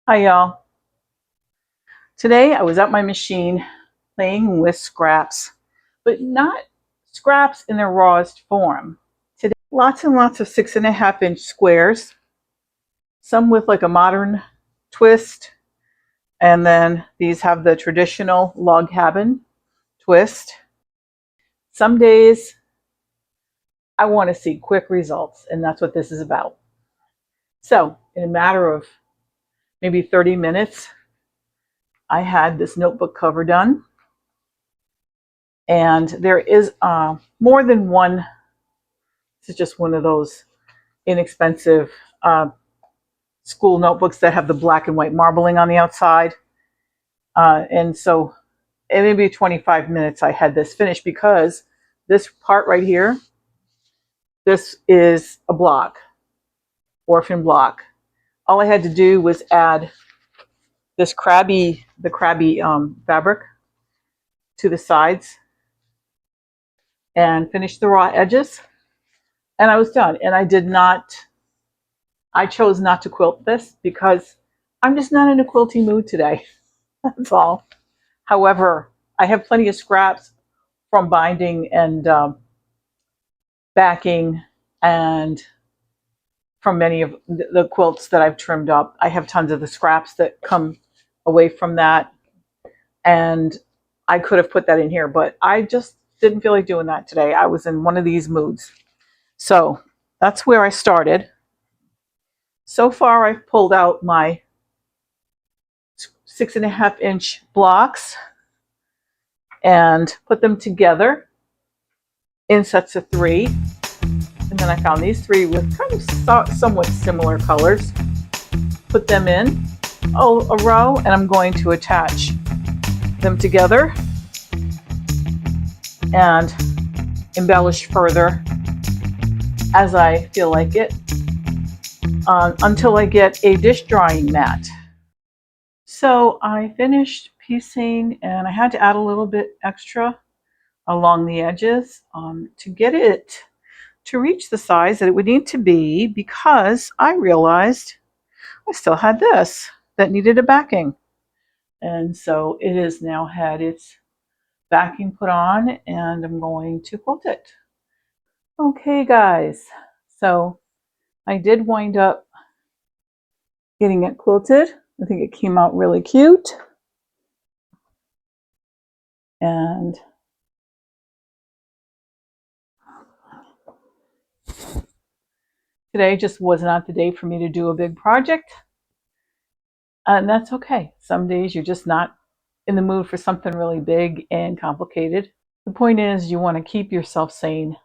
Hi y'all. Today I was at my machine playing with scraps, but not scraps in their rawest form. Today, lots and lots of 6.5-inch squares, some with like a modern twist, and then these have the traditional log cabin twist. Some days I want to see quick results, and that's what this is about. So in a matter of maybe 30 minutes, I had this notebook cover done. And there is more than one. This is just one of those inexpensive school notebooks that have the black and white marbling on the outside. And so in maybe 25 minutes, I had this finished because this part right here, this is a block, orphan block. All I had to do was add this crabby fabric to the sides and finish the raw edges. And I was done. And I chose not to quilt this because I'm just not in a quilty mood today. That's all. However, I have plenty of scraps from binding and backing and from many of the quilts that I've trimmed up. I have tons of the scraps that come away from that. And I could have put that in here, but I just didn't feel like doing that today. I was in one of these moods. So that's where I started. So far, I've pulled out my 6.5-inch blocks and put them together in sets of 3. And then I found these 3 with kind of somewhat similar colors. Put them in a row, and I'm going to attach them together and embellish further as I feel like it until I get a dish drying mat. So I finished piecing, and I had to add a little bit extra along the edges to get it to reach the size that it would need to be, because I realized I still had this that needed a backing. And so it has now had its backing put on, and I'm going to quilt it. Okay guys, so I did wind up getting it quilted. I think it came out really cute. And today just was not the day for me to do a big project. And that's okay. Some days you're just not in the mood for something really big and complicated. The point is, you want to keep yourself sane